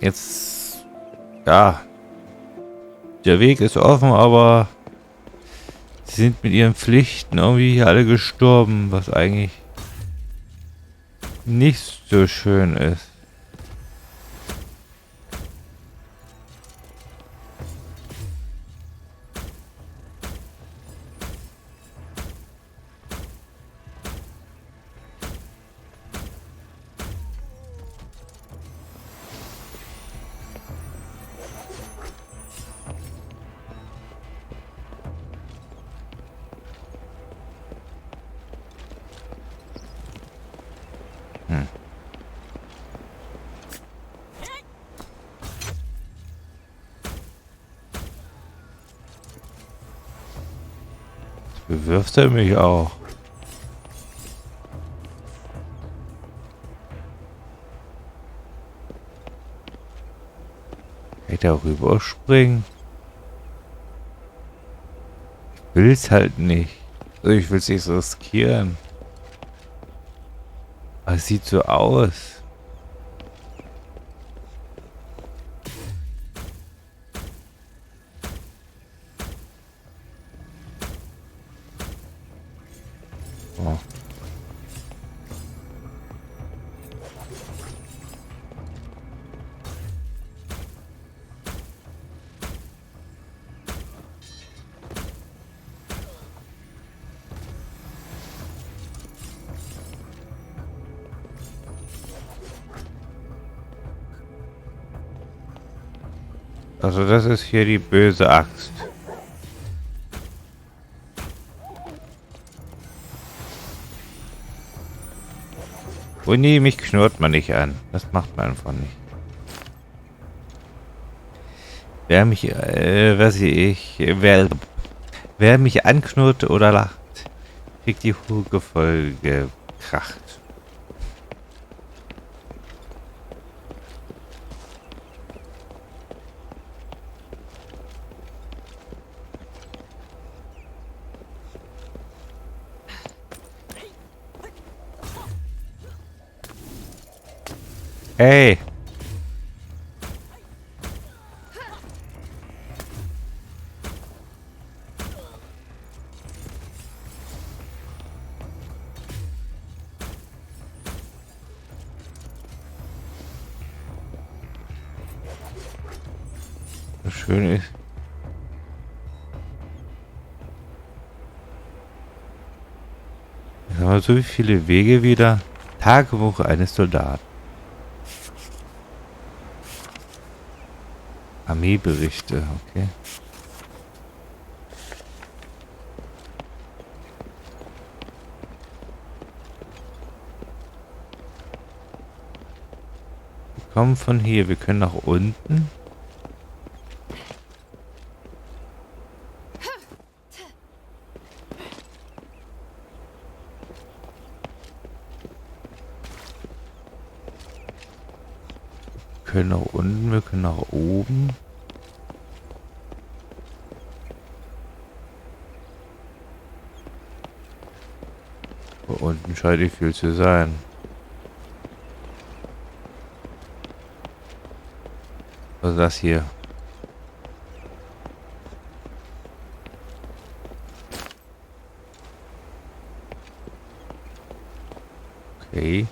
Jetzt, ja, der Weg ist offen, aber sie sind mit ihren Pflichten irgendwie hier alle gestorben, was eigentlich nicht so schön ist. Bewirft er mich auch? Kann ich da rüberspringen? Ich will es halt nicht. Also ich will es nicht so riskieren. Aber es sieht so aus. Oh. Also das ist hier die böse Axt. Oh nee, mich knurrt man nicht an. Das macht man einfach nicht. Wer mich, weiß ich, wer mich anknurrt oder lacht, kriegt die Huge voll gekracht. Hey! So schön ist. Jetzt haben wir so viele Wege wieder. Tagebuch eines Soldaten. Armeeberichte, okay. Wir kommen von hier, wir können nach unten. Wir können nach unten, wir können nach oben. Da unten scheint nicht viel zu sein. Was ist das hier? Okay.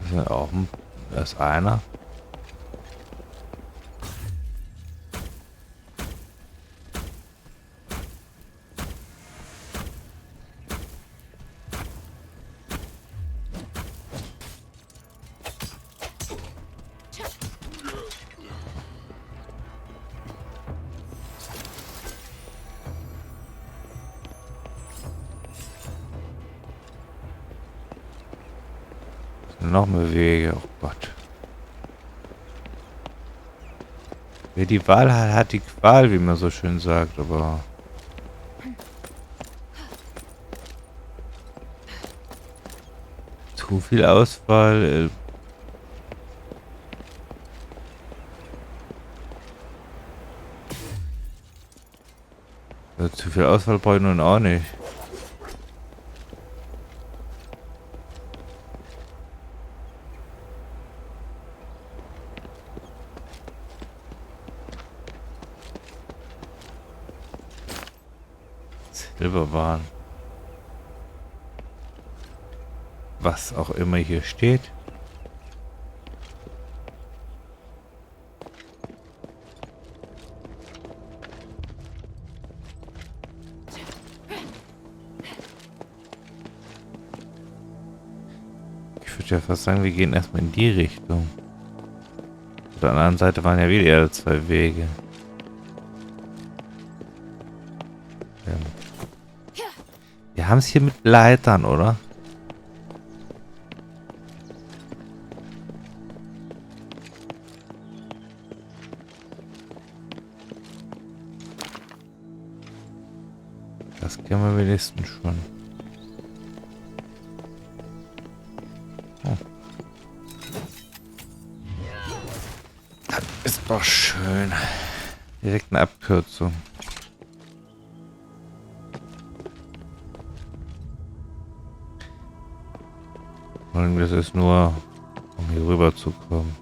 Das ist auch das ist einer. Noch mehr Wege, oh Gott. Wer die Wahl hat, hat die Qual, wie man so schön sagt, aber zu viel Auswahl. Zu viel Auswahl brauche ich nun auch nicht. Silberwaren. Was auch immer hier steht. Ich würde ja fast sagen, wir gehen erstmal in die Richtung. Auf der anderen Seite waren ja wieder zwei Wege. Wir haben es hier mit Leitern, oder? Das kennen wir wenigstens schon. Oh. Das ist doch schön. Direkt eine Abkürzung. Und das ist nur, um hier rüber zu kommen.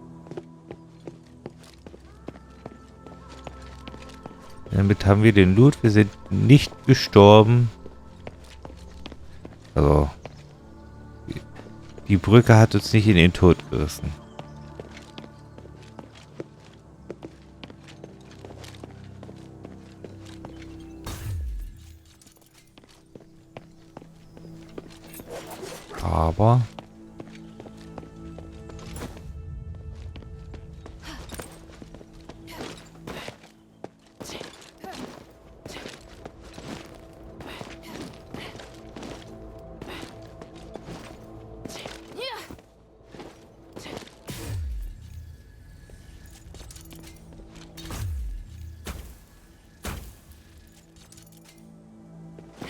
Damit haben wir den Loot. Wir sind nicht gestorben. Also, die Brücke hat uns nicht in den Tod gerissen. Aber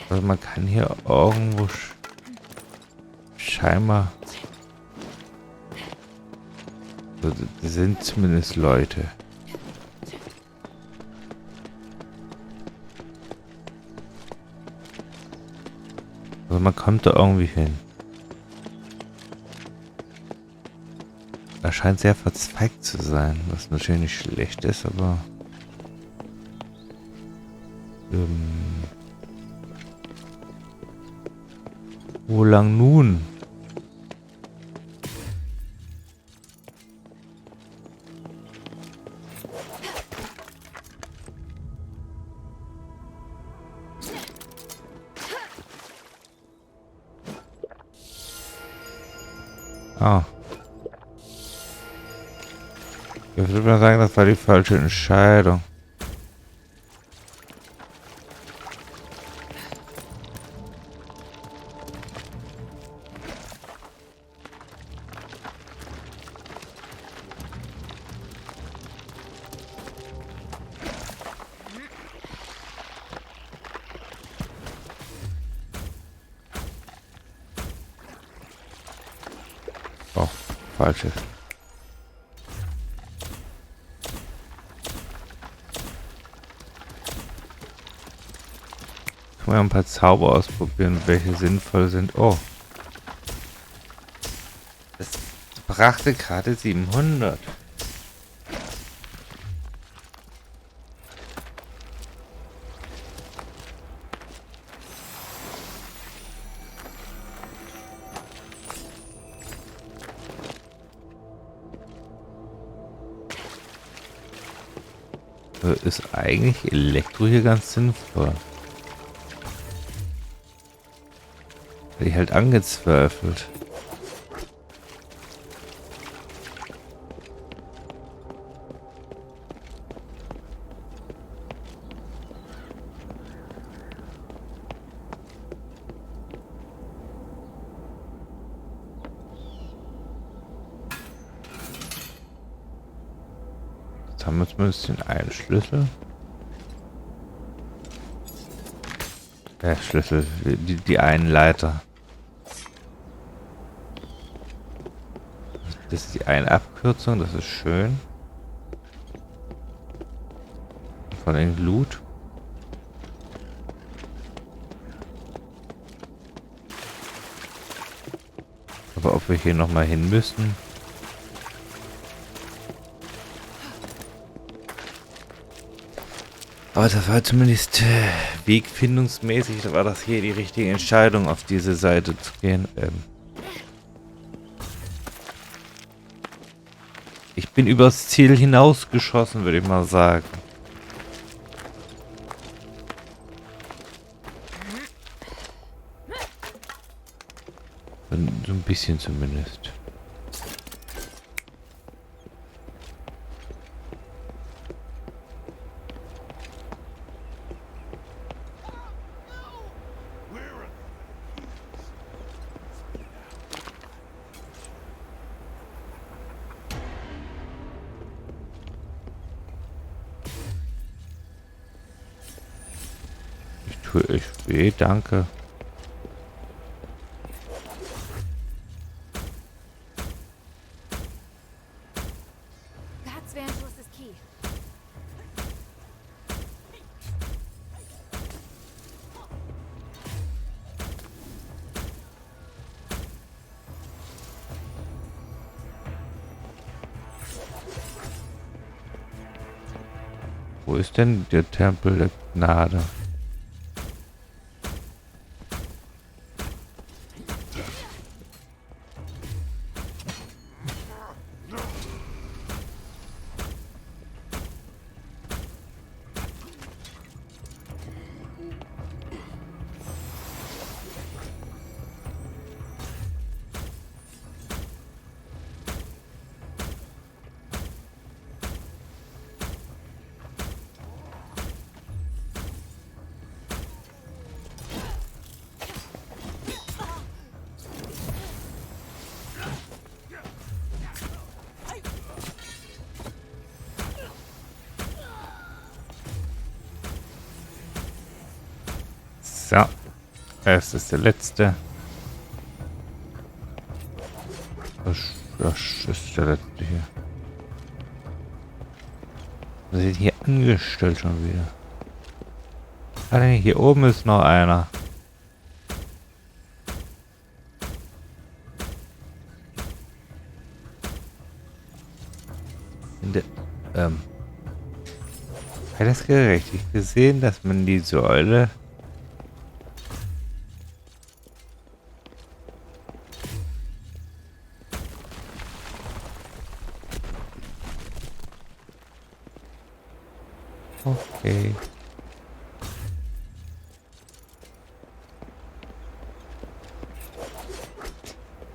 also man kann hier irgendwo scheinbar... Also, das sind zumindest Leute. Also man kommt da irgendwie hin. Er scheint sehr verzweigt zu sein, was natürlich nicht schlecht ist, aber... Wo lang nun? Ah. Ich würde mal sagen, das war die falsche Entscheidung. Oh, falsches. Können wir ein paar Zauber ausprobieren, welche sinnvoll sind. Oh. Das brachte gerade 700. Ist eigentlich Elektro hier ganz sinnvoll. Die halt angezweifelt. Jetzt haben wir zumindest den einen Schlüssel. Schlüssel, die einen Leiter. Das ist die eine Abkürzung, das ist schön. Von den Loot. Aber ob wir hier nochmal hin müssen? Aber das war zumindest wegfindungsmäßig, da war das hier die richtige Entscheidung, auf diese Seite zu gehen. Ich bin übers Ziel hinausgeschossen, würde ich mal sagen. So ein bisschen zumindest. Ich tue echt weh, danke. Wo ist denn der Tempel der Gnade? So, es ist der letzte. Das ist der letzte hier. Was ist hier angestellt schon wieder? Ah, nee, hier oben ist noch einer. In der, hat das richtig gesehen, dass man die Säule okay.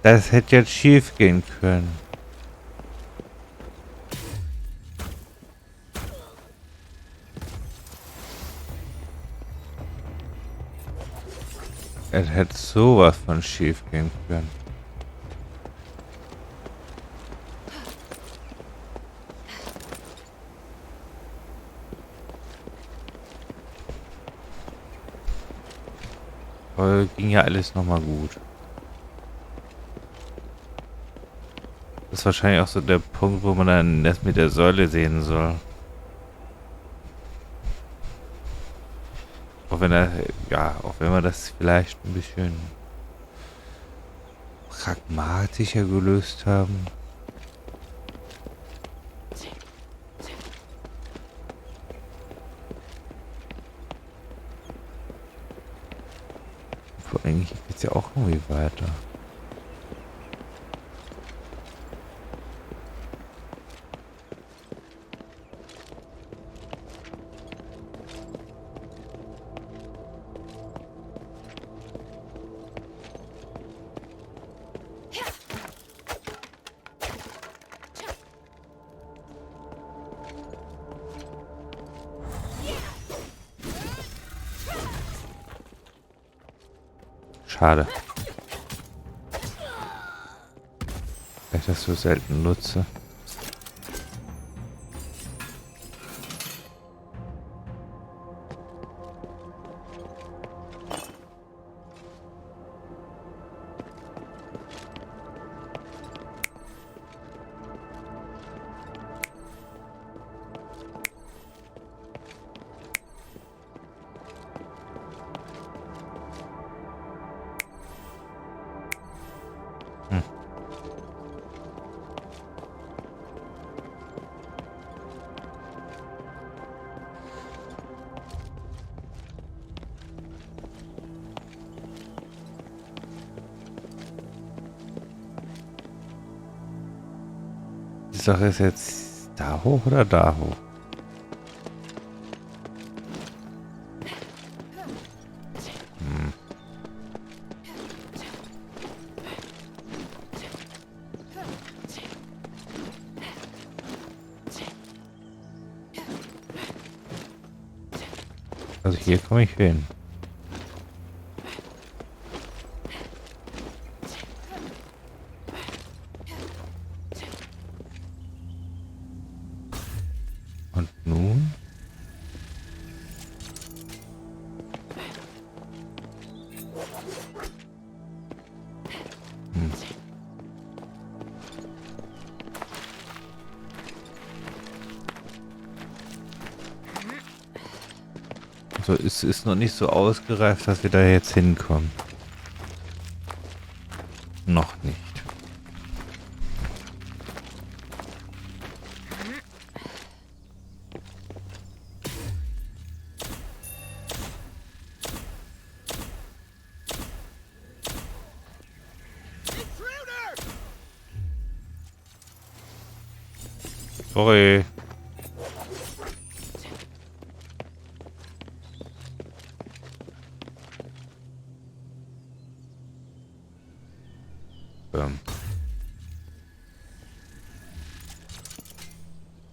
Das hätte jetzt schief gehen können. Es hätte sowas von schief gehen können. Aber ging ja alles nochmal gut. Das ist wahrscheinlich auch so der Punkt, wo man dann das mit der Säule sehen soll. Auch wenn er, ja, auch wenn wir das vielleicht ein bisschen pragmatischer gelöst haben. Eigentlich geht es ja auch irgendwie weiter. Schade. Weil ich das so selten nutze. Sache ist jetzt da hoch oder da hoch? Also hier komme ich hin. Und nun? Also es ist noch nicht so ausgereift, dass wir da jetzt hinkommen. Noch nicht. Sorry.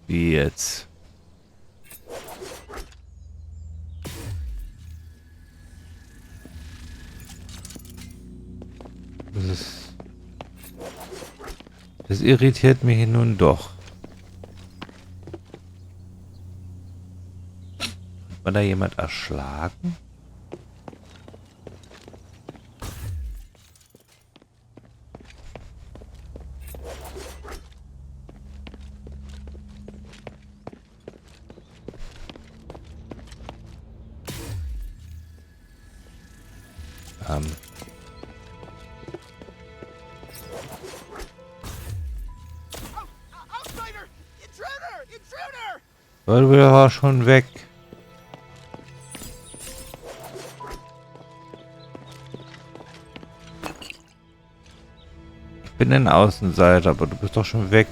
Wie jetzt? Das irritiert mich nun doch. War da jemand erschlagen? Weil du war schon weg. Ich bin ein Außenseiter, aber du bist doch schon weg.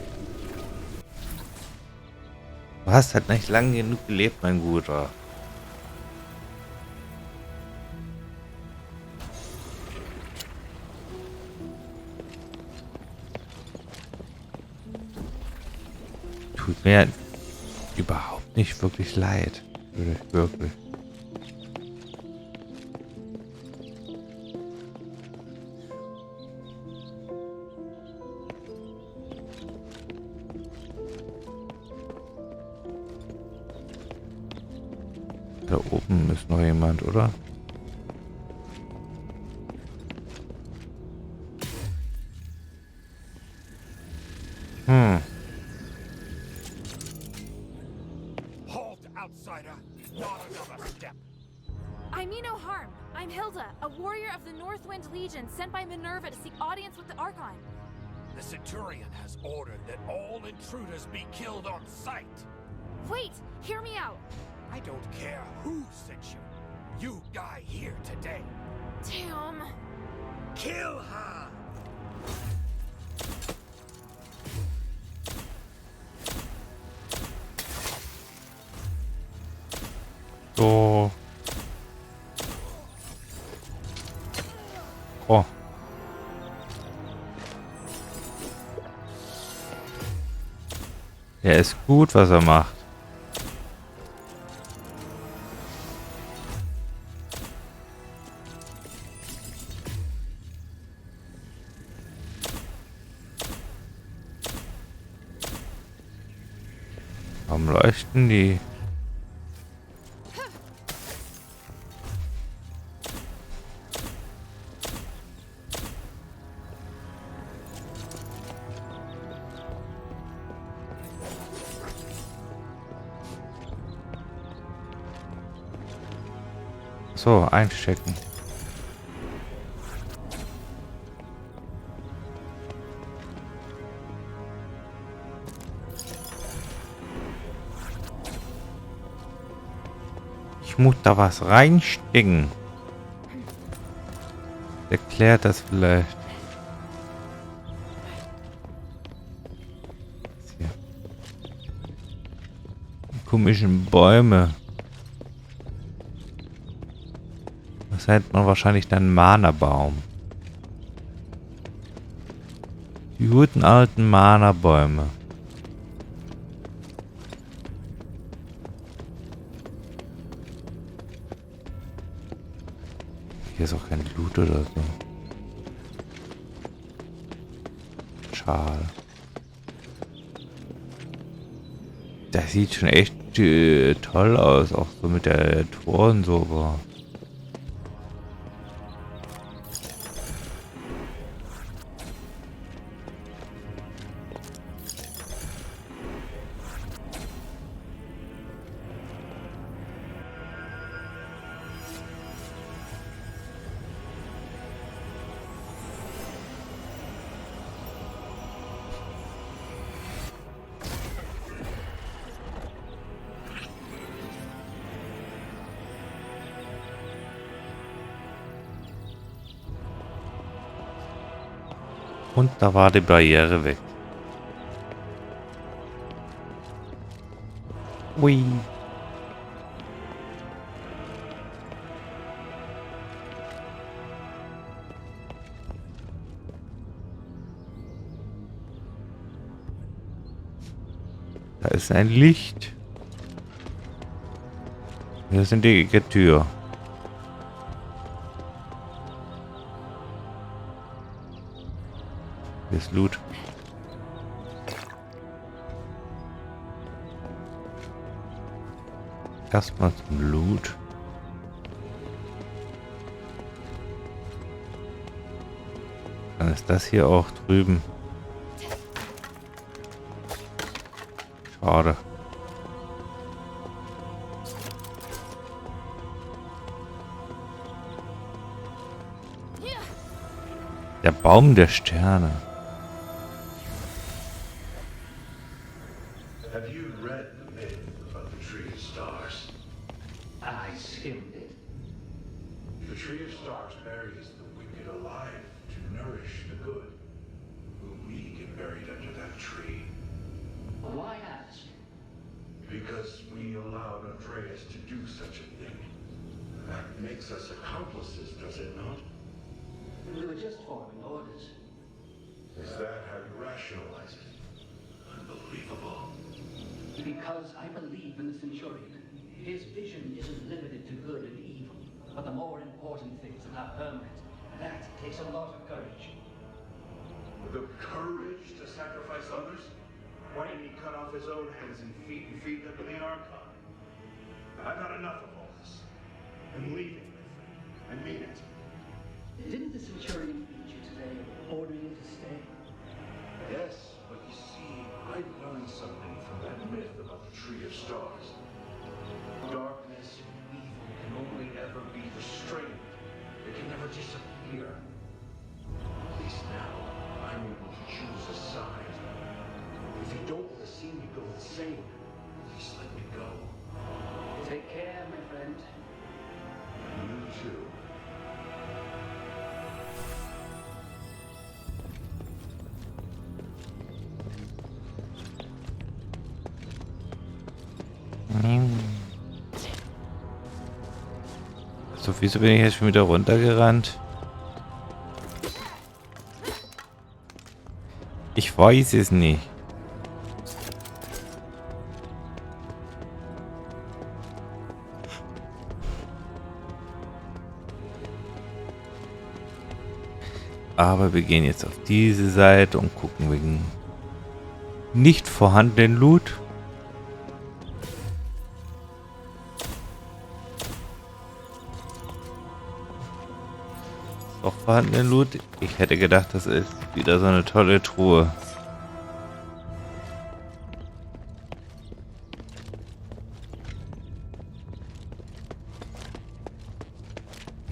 Du hast halt nicht lange genug gelebt, mein Guter. Tut mir überhaupt nicht wirklich leid. Wirklich. Da oben ist noch jemand, oder? I mean no harm. I'm Hilda, a warrior of the Northwind Legion sent by Minerva to seek audience with the Archon. The Centurion has ordered that all intruders be killed on sight. Wait, hear me out. I don't care who sent you. You die here today. Damn. Kill her! So. Oh. Er ist gut, was er macht. Warum leuchten die? So, einstecken. Ich muss da was reinstecken. Erklärt das vielleicht. Hier. komischen Bäume. Das nennt man wahrscheinlich dann Mana-Baum. Die guten alten Mana-Bäume. Hier ist auch kein Loot oder so. Schade. Das sieht schon echt toll aus, auch so mit der Tor und so. Aber und da war die Barriere weg. Ui. Da ist ein Licht. Hier ist eine dicke Tür. Hier ist Loot. Erstmal zum Loot. Dann ist das hier auch drüben. Schade. Der Baum der Sterne. Have you read the myth about the Tree of Stars? I skimmed it. The Tree of Stars buries the wicked alive to nourish the good. Will we get buried under that tree? Why ask? Because we allowed Andreas to do such a thing. That makes us accomplices, does it not? We were just following orders. Is that how you rationalize it? Unbelievable. Because I believe in the Centurion. His vision isn't limited to good and evil, but the more important things are not permanent. That takes a lot of courage. The courage to sacrifice others? Why didn't he cut off his own hands and feed them to the Archon? I've had enough of all this. I'm leaving, my friend. I mean it. Didn't the Centurion beat you today, order you to stay? Yes, but you see, I learned something from that myth about the Tree of Stars. Darkness and evil can only ever be restrained. It can never disappear. At least now, I'm able to choose a side. If you don't want to see me go insane, please let me go. Take care, my friend. You too. So, wieso bin ich jetzt schon wieder runtergerannt? Ich weiß es nicht. Aber wir gehen jetzt auf diese Seite und gucken wegen nicht vorhandenen Loot. Auch vorhandenen Loot. Ich hätte gedacht, das ist wieder so eine tolle Truhe.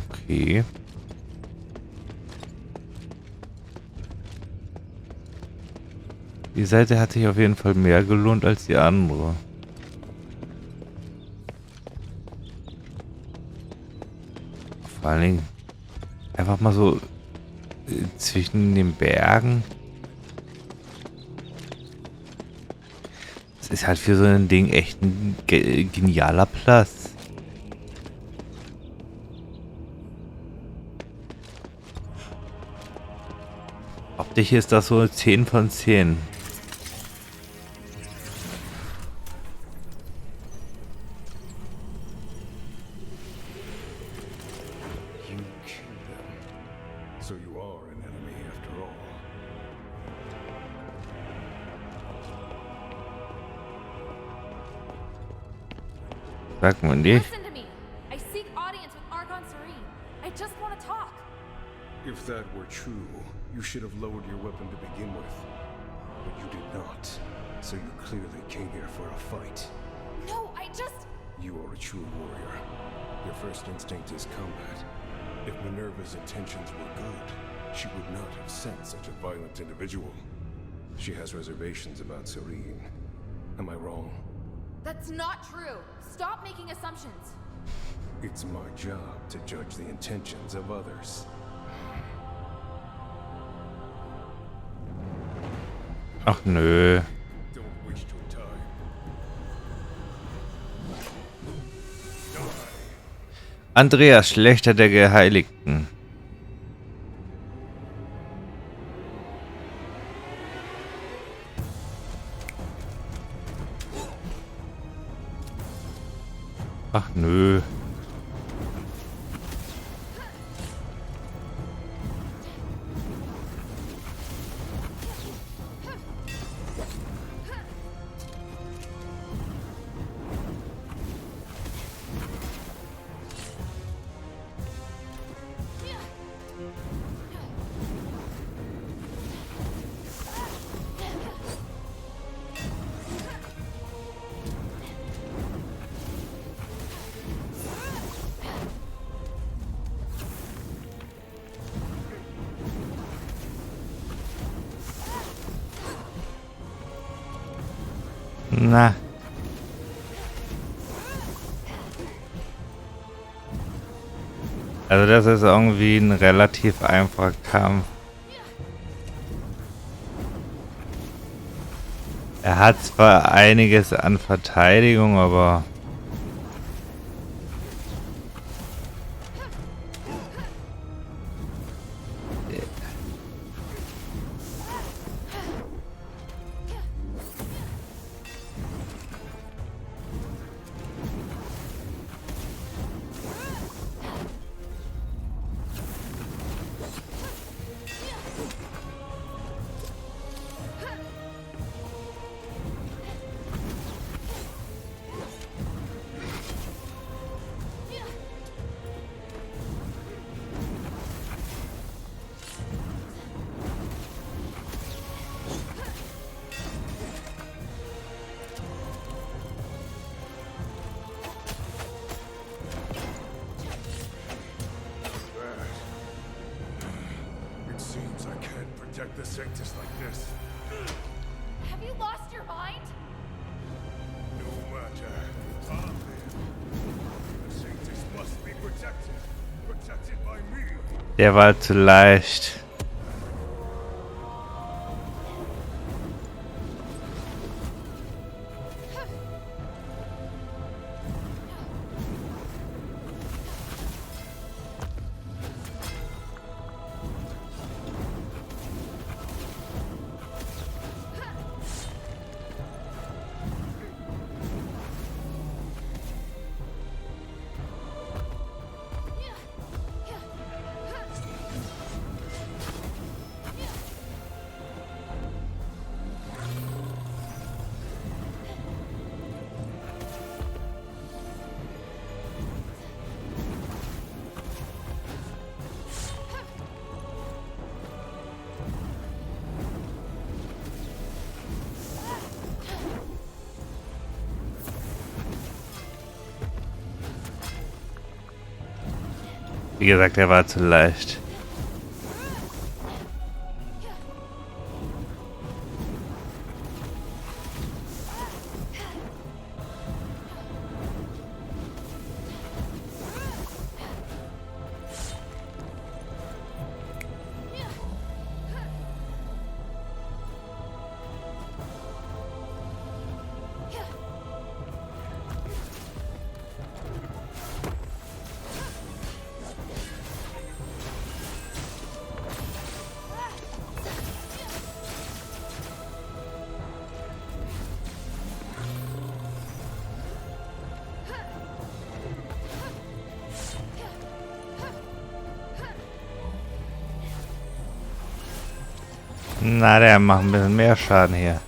Okay. Die Seite hat sich auf jeden Fall mehr gelohnt als die andere. Vor allen Dingen einfach mal so zwischen den Bergen. Das ist ist halt für so ein Ding echt ein genialer Platz. Optisch ist das so eine 10 von 10. You killed them. So you are an enemy after all. Sagt man die? Listen to me. I seek audience with Argon Serene. I just want to talk. If that were true, you should have lowered your weapon to begin with. But you did not. So you clearly came here for a fight. No, I just... You are a true warrior. Your first instinct is combat. If Minerva's intentions were good, she would not have sent such a violent individual. She has reservations about Serene. Am I wrong? That's not true. Stop making assumptions. It's my job to judge the intentions of others. Ach nö. Don't waste your time. Andreas, Schlächter der Geheiligten. Ach nö. Na. Also das ist irgendwie ein relativ einfacher Kampf. Er hat zwar einiges an Verteidigung, aber... It seems I can't protect the Sanctus like this. Have you lost your mind? No matter. I'm there. The Sanctus must be protected. Protected by me. Der war zu leicht. Wie gesagt, er war zu leicht. Na, der macht ein bisschen mehr Schaden hier.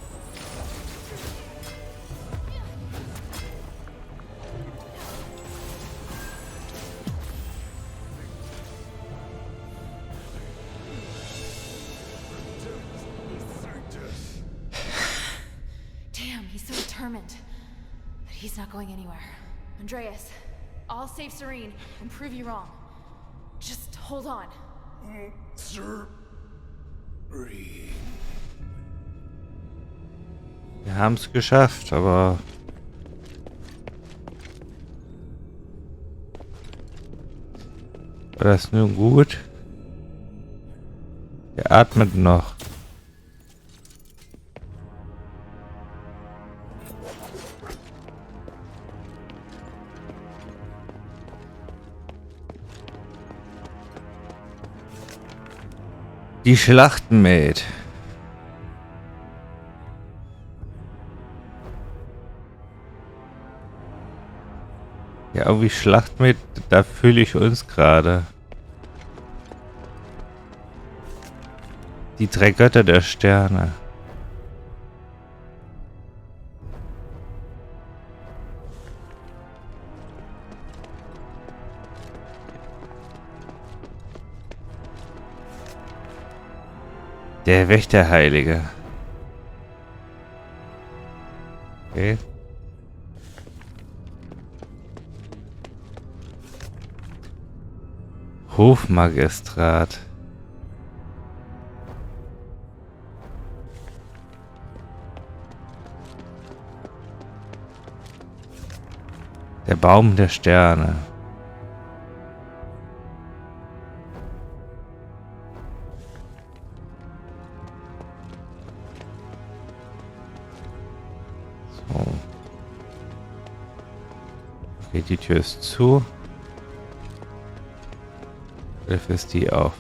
Damn, he's so determined. But he's not going anywhere. Andreas, I'll save Serene and prove you wrong. Just hold on. Sir. Wir haben es geschafft, aber... War das nun gut? Er atmet noch. Die Schlachtenmaid. Ja, irgendwie Schlachtmaid, da fühle ich uns gerade. Die drei Götter der Sterne. Der Wächterheilige. Okay. Hofmagistrat. Der Baum der Sterne. So. Okay, die Tür ist zu. Hilfe ist die auf.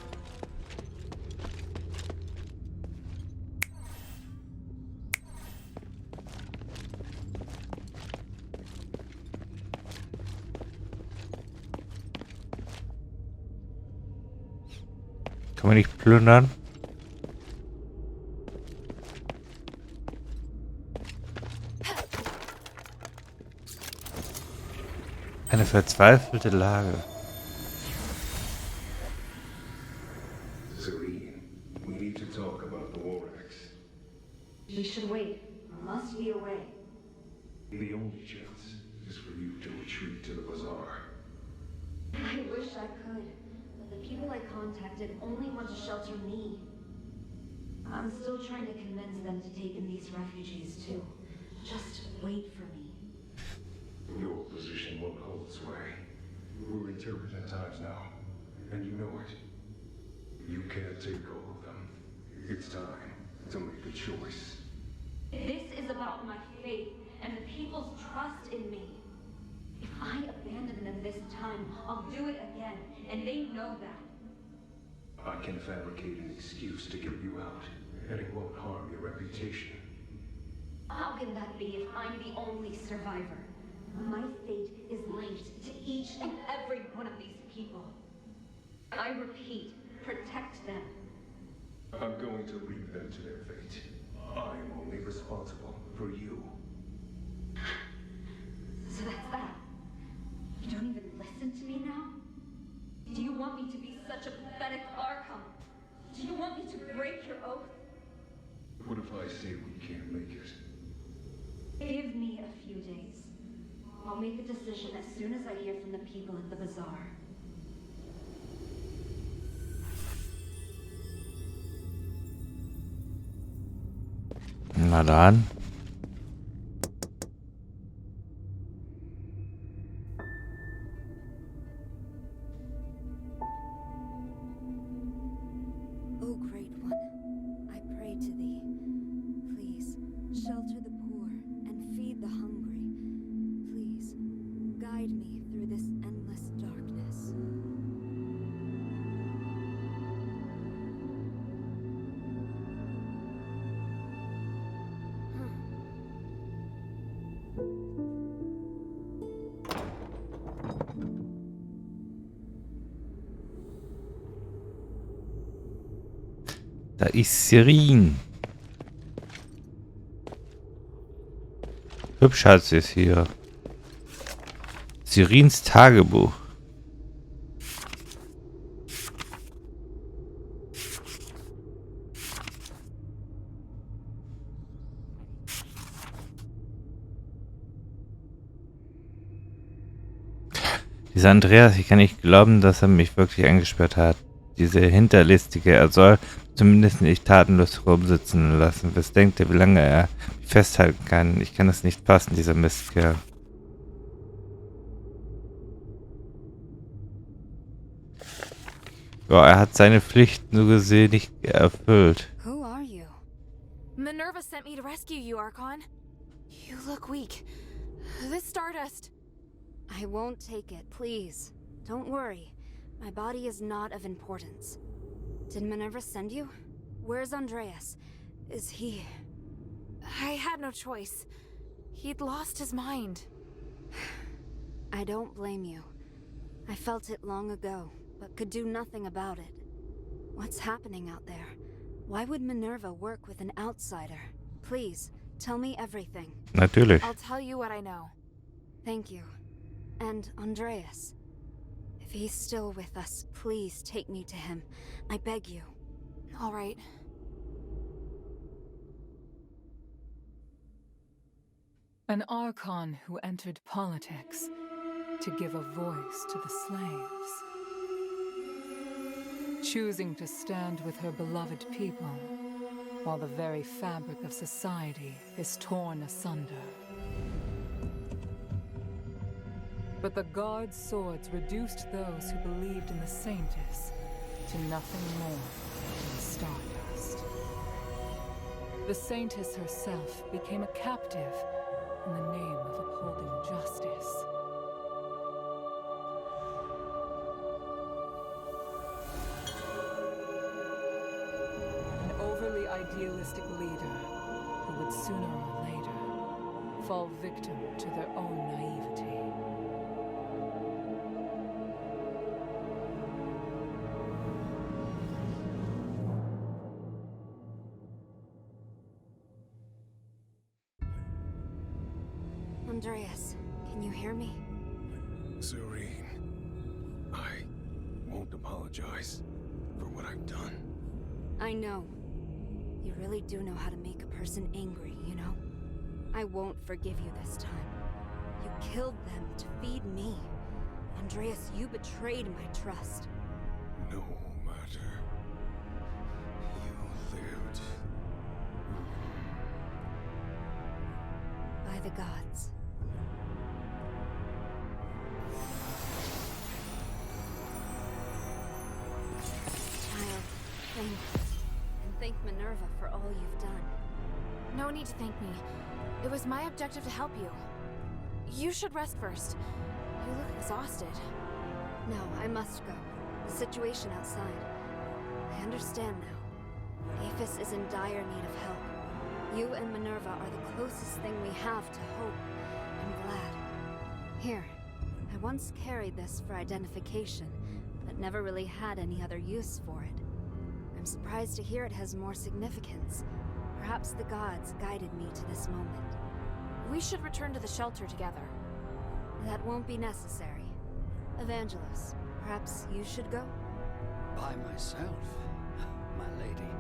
Kann man nicht plündern? Eine verzweifelte Lage. Serene, we need to talk about the Warax. We should wait. Must be a way. The only chance is for you to retreat to the bazaar. I wish I could, but the people I contacted only want to shelter me. I'm still trying to convince them to take in these refugees too. Just wait for me. Your position won't hold sway. We're in turbulent times now, and you know it. You can't take all of them. It's time to make a choice. This is about my faith and the people's trust in me. If I abandon them this time, I'll do it again, and they know that. I can fabricate an excuse to get you out, and it won't harm your reputation. How can that be if I'm the only survivor? My fate is linked to each and every one of these people. I repeat, protect them. I'm going to leave them to their fate. I'm only responsible for you. So that's that. You don't even listen to me now? Do you want me to be such a pathetic Archon? Do you want me to break your oath? What if I say we can't make it? Give me a few days. I'll make a decision as soon as I hear from the people at the bazaar. Na dann. O Great One, I pray to thee. Please, shelter the poor and feed the hungry. Please, guide me through this endless darkness. Da ist Sirin. Hübsch hat sie es hier. Sirins Tagebuch. Dieser Andreas, ich kann nicht glauben, dass er mich wirklich eingesperrt hat. Diese Hinterlistige, er soll zumindest nicht tatenlos rumsitzen lassen. Was denkt er, wie lange er mich festhalten kann? Ich kann es nicht fassen, dieser Mistkerl. Ja, er hat seine Pflichten so gesehen nicht erfüllt. Who are you? Minerva sent me to rescue you, Archon. You look weak. This stardust. I won't take it, please. Don't worry. My body is not of importance. Did Minerva send you? Where's Andreas? Is he... I had no choice. He'd lost his mind. I don't blame you. I felt it long ago, but could do nothing about it. What's happening out there? Why would Minerva work with an outsider? Please, tell me everything. Natürlich. I'll tell you what I know. Thank you. And Andreas. If he's still with us, please take me to him. I beg you. All right. An Archon who entered politics to give a voice to the slaves. Choosing to stand with her beloved people while the very fabric of society is torn asunder. But the Guard's swords reduced those who believed in the Saintess to nothing more than stardust. The Saintess herself became a captive in the name of upholding justice. An overly idealistic leader who would sooner or later fall victim to their own naivety. Andreas, can you hear me? Serene, I won't apologize for what I've done. I know. You really do know how to make a person angry, you know? I won't forgive you this time. You killed them to feed me. Andreas, you betrayed my trust. No matter. You lived. By the gods. Child, thank you. And thank Minerva for all you've done. No need to thank me. It was my objective to help you. You should rest first. You look exhausted. No, I must go. The situation outside. I understand now. Aphes is in dire need of help. You and Minerva are the closest thing we have to hope. I'm glad. Here, I once carried this for identification, but never really had any other use for it. I'm surprised to hear it has more significance. Perhaps the gods guided me to this moment. We should return to the shelter together. That won't be necessary. Evangelos, perhaps you should go? By myself? My lady,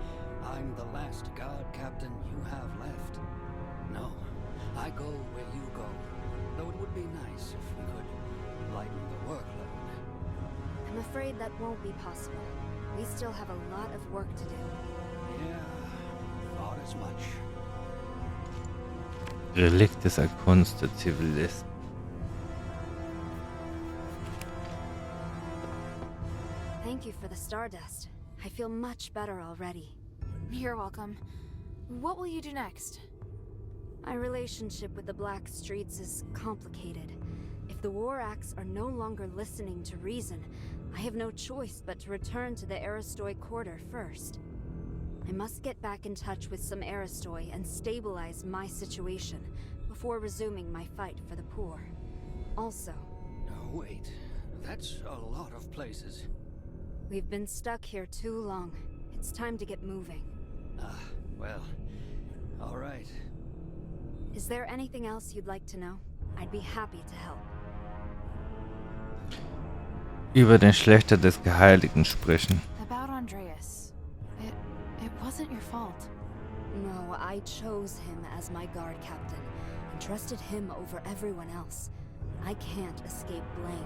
I'm the last guard captain you have left. No, I go where you go. Though it would be nice if we could lighten the workload. I'm afraid that won't be possible. We still have a lot of work to do. Yeah, thought as much. Relikt des Archons der Zivilisten. Thank you for the stardust. I feel much better already. You're welcome. What will you do next? My relationship with the Black Streets is complicated. If the War Acts are no longer listening to reason, I have no choice but to return to the Aristoi Quarter first. I must get back in touch with some Aristoi and stabilize my situation before resuming my fight for the poor. Also... No, wait. That's a lot of places. We've been stuck here too long. It's time to get moving. Well, all right. Is there anything else you'd like to know? I'd be happy to help. Über den Schlächter des Geheiligten sprechen. About Andreas. It wasn't your fault. No, I chose him as my guard captain and trusted him over everyone else. I can't escape blame.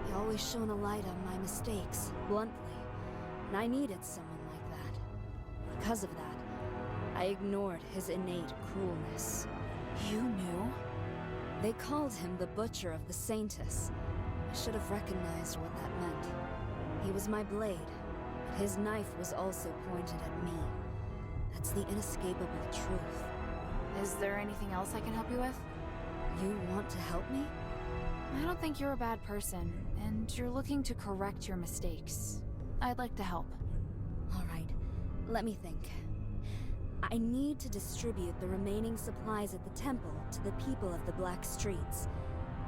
He always shone a light on my mistakes, bluntly, and I needed someone like that. Because of that, I ignored his innate cruelness. You knew? They called him the Butcher of the Saintess. I should have recognized what that meant. He was my blade, but his knife was also pointed at me. That's the inescapable truth. Is there anything else I can help you with? You want to help me? I don't think you're a bad person, and you're looking to correct your mistakes. I'd like to help. All right, let me think. I need to distribute the remaining supplies at the temple to the people of the Black Streets.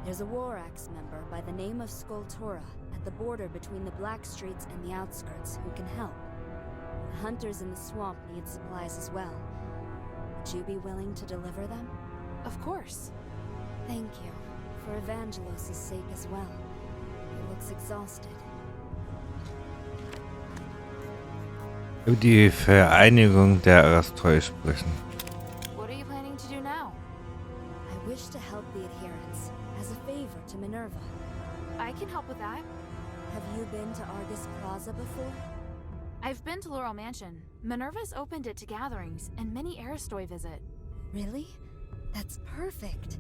There's a War Axe member by the name of Schlächter at the border between the Black Streets and the outskirts who can help. The hunters in the swamp need supplies as well. Would you be willing to deliver them? Of course. Thank you. For Evangelos' sake as well. He looks exhausted. Über die Vereinigung der Asterigos sprechen. What are you planning to do now? I wish to help the adherents, as a favor to Minerva. I can help with that. Have you been to Argus Plaza before? I've been to Laurel Mansion. Minerva's opened it to gatherings, and many Aristoi visit. Really? That's perfect.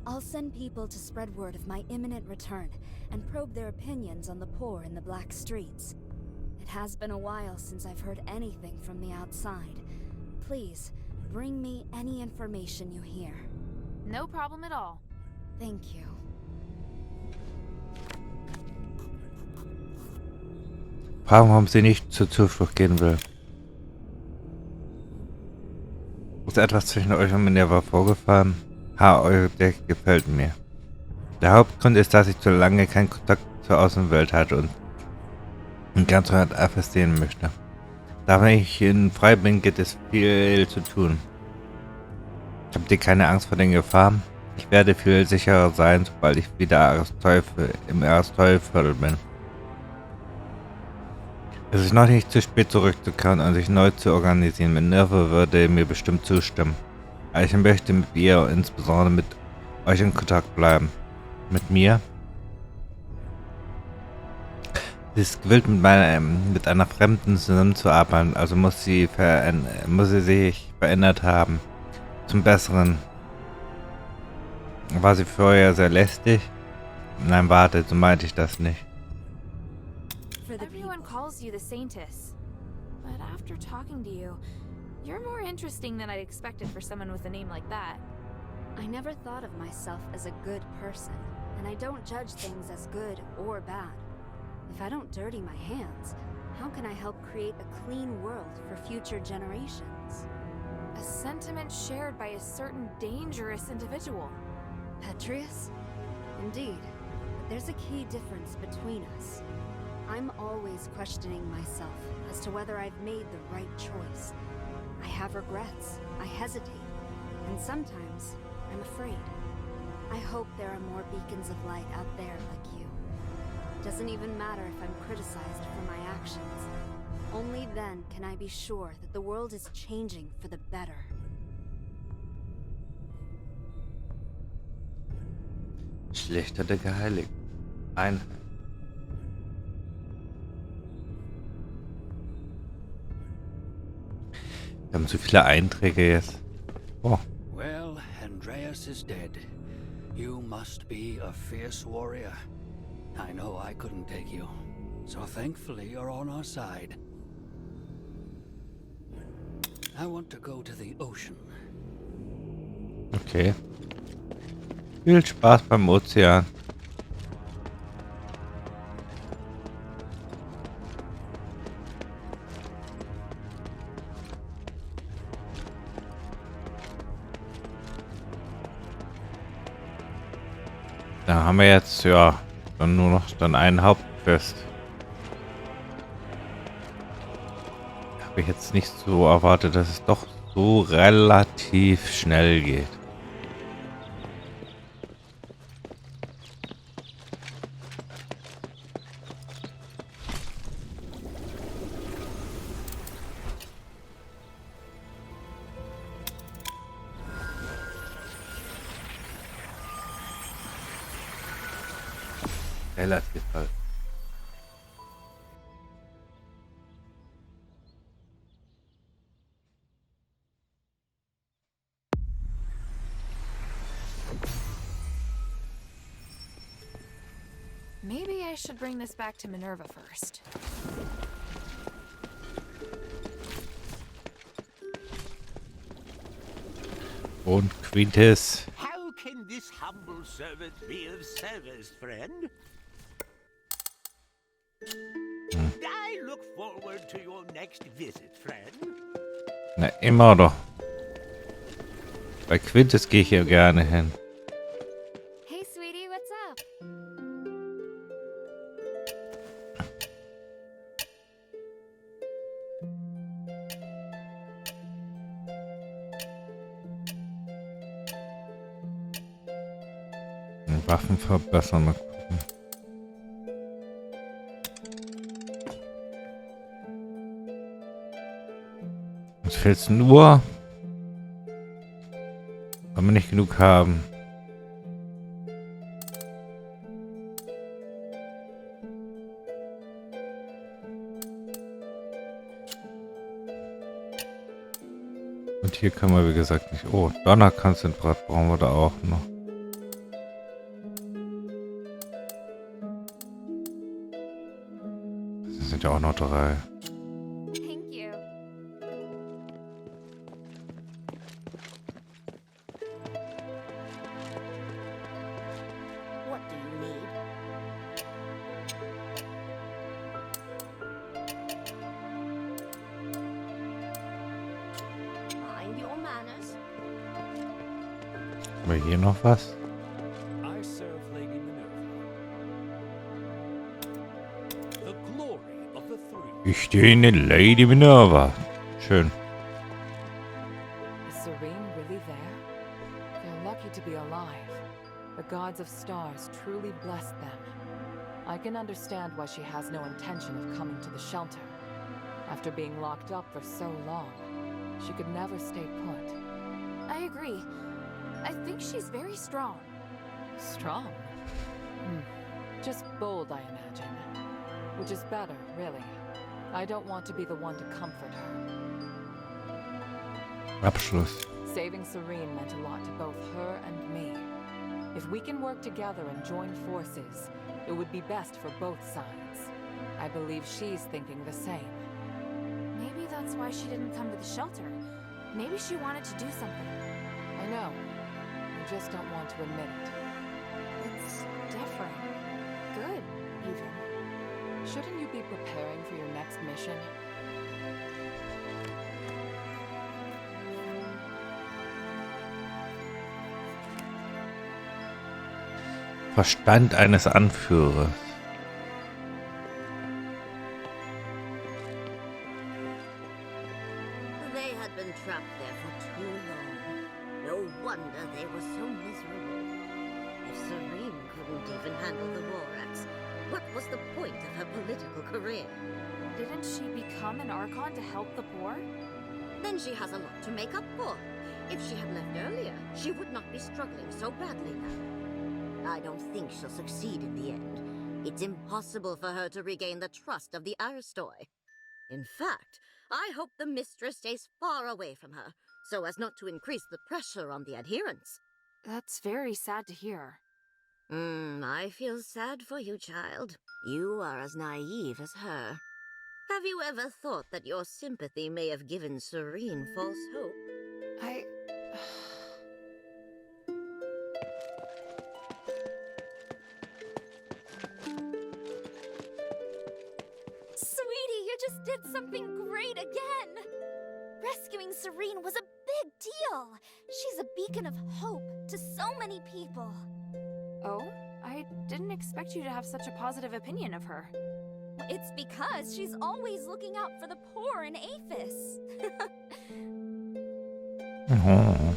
I'll send people to spread word of my imminent return and probe their opinions on the poor in the Black Streets. It has been a while since I've heard anything from the outside. Please, bring me any information you hear. No problem at all. Thank you. Fragen, warum sie nicht zur Zuflucht gehen will. Ist etwas zwischen euch und Minerva vorgefallen? Eure Decke gefällt mir. Der Hauptgrund ist, dass ich zu lange keinen Kontakt zur Außenwelt hatte und ganz hart Aphes sehen möchte. Da wenn ich in frei bin, gibt es viel zu tun. Habt ihr keine Angst vor den Gefahren? Ich werde viel sicherer sein, sobald ich wieder im Aristoi-Viertel bin. Es ist noch nicht zu spät zurückzukehren und sich neu zu organisieren. Minerva würde mir bestimmt zustimmen. Aber ich möchte mit ihr und insbesondere mit euch in Kontakt bleiben. Mit mir? Sie ist gewillt, mit einer Fremden zusammenzuarbeiten, also muss sie sich verändert haben. Zum Besseren. War sie vorher sehr lästig? Nein, warte, so meinte ich das nicht. Everyone calls you the Saintess, but after talking to you, you're more interesting than I'd expected for someone with a name like that. I never thought of myself as a good person, and I don't judge things as good or bad. If I don't dirty my hands, how can I help create a clean world for future generations? A sentiment shared by a certain dangerous individual. Petrius? Indeed, but there's a key difference between us. I'm always questioning myself as to whether I've made the right choice. I have regrets, I hesitate, and sometimes I'm afraid. I hope there are more beacons of light out there like you. Doesn't even matter if I'm criticized for my actions. Only then can I be sure that the world is changing for the better. Schlächter der Geheiligten. Wir haben so viele Einträge jetzt. Oh. Well, Andreas is dead. You must be a fierce warrior. I know I couldn't take you, so thankfully you're on our side. I want to go to the ocean. Okay. Viel Spaß beim Ozean. Da haben wir jetzt ja dann nur noch einen Hauptquest. Habe ich jetzt nicht so erwartet, dass es doch so relativ schnell geht. Relativ halt. Maybe I should bring this back to Minerva first. Und Quintus. How can this humble servant be of service, friend? I look forward to your next visit, friend. Na, immer doch. Bei Quintus gehe ich ja gerne hin. Hey, sweetie, what's up? Waffen verbessern, mal gucken. Uns fehlt nur, weil wir nicht genug haben. Und hier kann man wie gesagt nicht. Oh, Donnerkonzentrat brauchen wir da auch noch. Das sind ja auch noch 3. Thank you. What do you need? Mind your manners. Haben wir hier noch was? I serve Lady Minerva. The glory of the three. Ich diene Lady Minerva. Schön. Is Serene really there? They're lucky to be alive. The gods of stars truly blessed them. I can understand why she has no intention of coming to the shelter. After being locked up for so long, she could never stay put. I agree. I think she's very strong. Strong? Just bold, I imagine. Which is better, really. I don't want to be the one to comfort her. Abschluss. Saving Serene meant a lot to both her and me. If we can work together and join forces, it would be best for both sides. I believe she's thinking the same. Maybe that's why she didn't come to the shelter. Maybe she wanted to do something. I know. I just don't want to admit it. It's different. Good, even. Shouldn't you be preparing for your next mission? Verstand eines Anführers. They had been trapped there for too long. No wonder they were so miserable. If Serene couldn't even handle the war axe, what was the point of her political career? Didn't she become an Archon to help the poor? Then she has a lot to make up for. If she had left earlier, she would not be struggling so badly now. I don't think she'll succeed in the end. It's impossible for her to regain the trust of the Aristoi. In fact, I hope the mistress stays far away from her, so as not to increase the pressure on the adherents. That's very sad to hear. I feel sad for you, child. You are as naive as her. Have you ever thought that your sympathy may have given Serene false hope? Sweetie, you just did something great again! Rescuing Serene was a big deal! She's a beacon of hope to so many people. Oh? I I didn't expect you to have such a positive opinion of her. It's because she's always looking out for the poor in Aphes. Oh.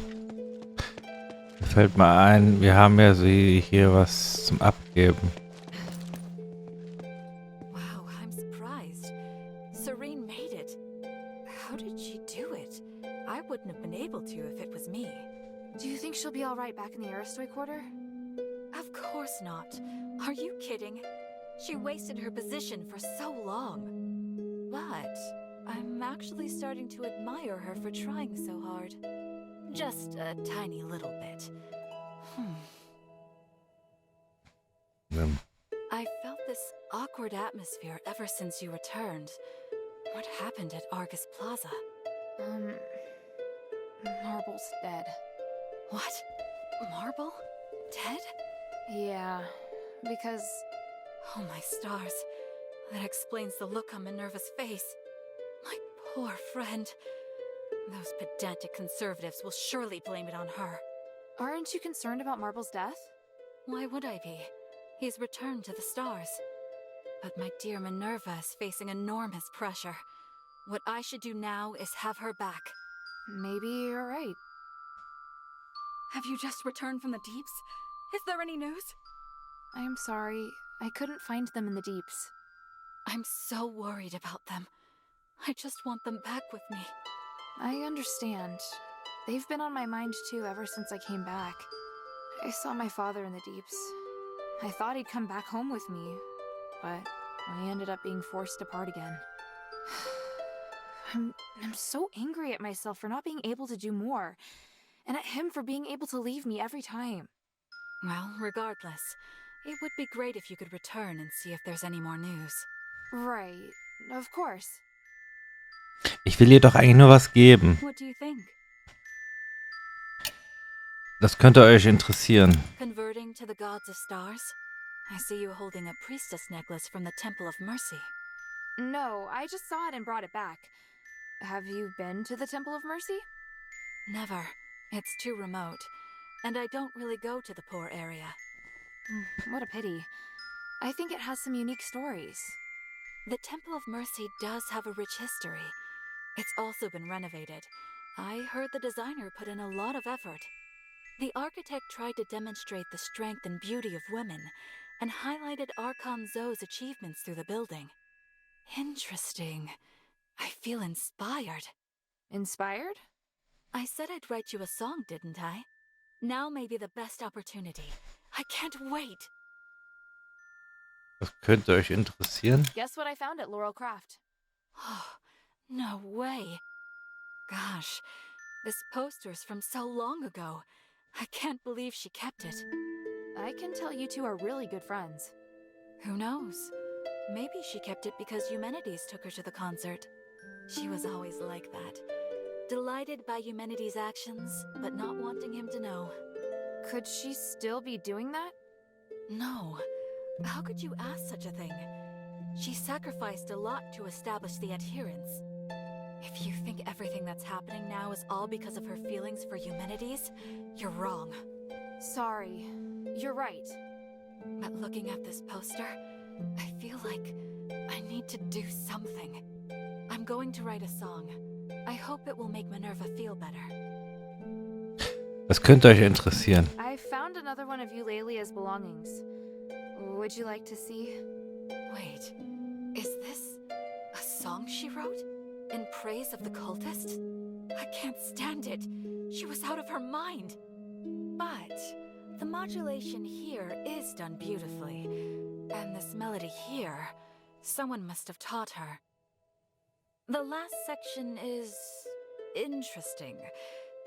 Mir fällt mal ein, wir haben ja hier was zum Abgeben. Wow, I'm surprised. Serene made it. How did she do it? I wouldn't have been able to if it was me. Do you think she'll be alright back in the Aristoi quarter? Of course not. Are you kidding? She wasted her position for so long. But I'm actually starting to admire her for trying so hard. Just a tiny little bit. I felt this awkward atmosphere ever since you returned. What happened at Argus Plaza? Marble's dead. What? Marble? Dead? Yeah, because... Oh my stars. That explains the look on Minerva's face. My poor friend. Those pedantic conservatives will surely blame it on her. Aren't you concerned about Marble's death? Why would I be? He's returned to the stars. But my dear Minerva is facing enormous pressure. What I should do now is have her back. Maybe you're right. Have you just returned from the deeps? Is there any news? I'm sorry. I couldn't find them in the deeps. I'm so worried about them. I just want them back with me. I understand. They've been on my mind too ever since I came back. I saw my father in the deeps. I thought he'd come back home with me, but I ended up being forced apart again. I'm so angry at myself for not being able to do more, and at him for being able to leave me every time. Well, regardless, it would be great if you could return and see if there's any more news. Right, of course. Ich will ihr doch eigentlich nur was geben. What do you think? Das könnte euch interessieren. Converting to the gods of stars? I see you holding a priestess necklace from the Temple of Mercy. No, I just saw it and brought it back. Have you been to the Temple of Mercy? Never. It's too remote. And I don't really go to the poor area. What a pity. I think it has some unique stories. The Temple of Mercy does have a rich history. It's also been renovated. I heard the designer put in a lot of effort. The architect tried to demonstrate the strength and beauty of women, and highlighted Archon Zoe's achievements through the building. Interesting. I feel inspired. Inspired? I said I'd write you a song, didn't I? Now may be the best opportunity. I can't wait. Das könnte euch interessieren. Guess what I found at Laurel Craft? Oh, no way. Gosh, this poster's from so long ago. I can't believe she kept it. I can tell you two are really good friends. Who knows? Maybe she kept it because Eumenides took her to the concert. She was always like that. Delighted by Eumenides' actions, but not wanting him to know. Could she still be doing that? No. How could you ask such a thing? She sacrificed a lot to establish the adherence. If you think everything that's happening now is all because of her feelings for Eumenides, you're wrong. Sorry. You're right. But looking at this poster, I feel like I need to do something. I'm going to write a song. I hope it will make Minerva feel better. Das könnte euch interessieren. I found another one of Eulalia's belongings. Would you like to see? Wait, is this a song she wrote? In praise of the cultist? I can't stand it. She was out of her mind. But the modulation here is done beautifully. And this melody here, someone must have taught her. The last section is interesting.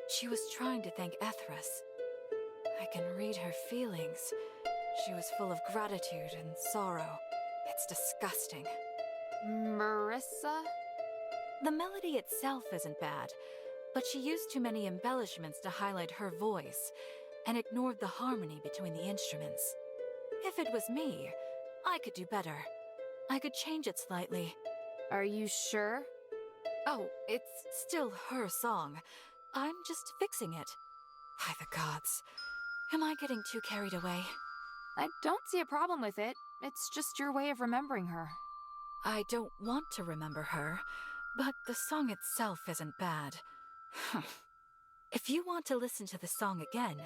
She was trying to thank Ethras. I can read her feelings. She was full of gratitude and sorrow. It's disgusting. Marissa? The melody itself isn't bad, but she used too many embellishments to highlight her voice and ignored the harmony between the instruments. If it was me, I could do better. I could change it slightly. Are you sure? Oh, it's still her song. I'm just fixing it. By the gods. Am I getting too carried away? I don't see a problem with it. It's just your way of remembering her. I don't want to remember her, but the song itself isn't bad. If you want to listen to the song again,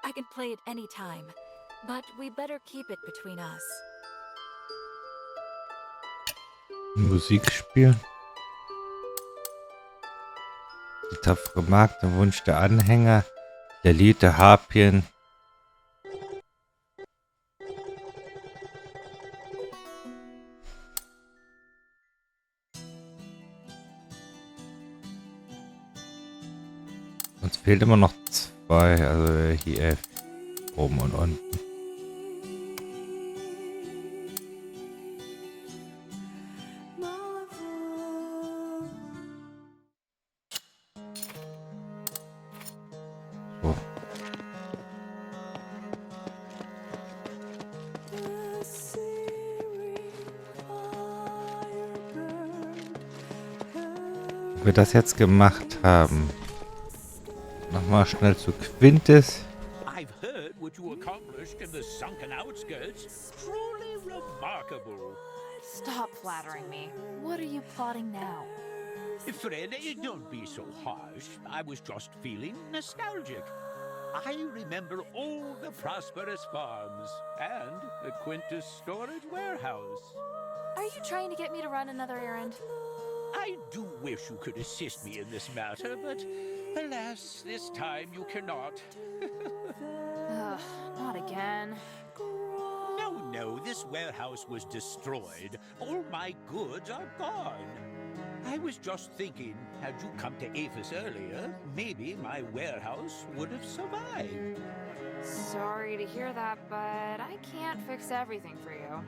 I can play it any time, but we better keep it between us. Musik spielen. Die tapfere Magd, der Wunsch der Anhänger, der Lied der Harpien. Uns fehlt immer noch 2, also hier oben und unten. So. Wenn wir das jetzt gemacht haben, nochmal schnell zu Quintus. I've heard what you accomplished in the sunken outskirts. Truly remarkable. Stop flattering me. What are you plotting now? Friend, don't be so harsh. I was just feeling nostalgic. I remember all the prosperous farms and the Quintus storage warehouse. Are you trying to get me to run another errand? I do wish you could assist me in this matter, but alas, this time you cannot. Ugh, not again. No, this warehouse was destroyed. All my goods are gone. I was just thinking, had you come to Aphes earlier, maybe my warehouse would have survived. Sorry to hear that, but I can't fix everything for you.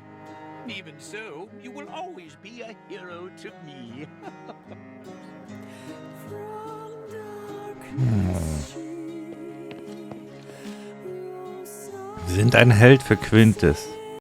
Even so, you will always be a hero to me. Wir sind ein Held für Quintus.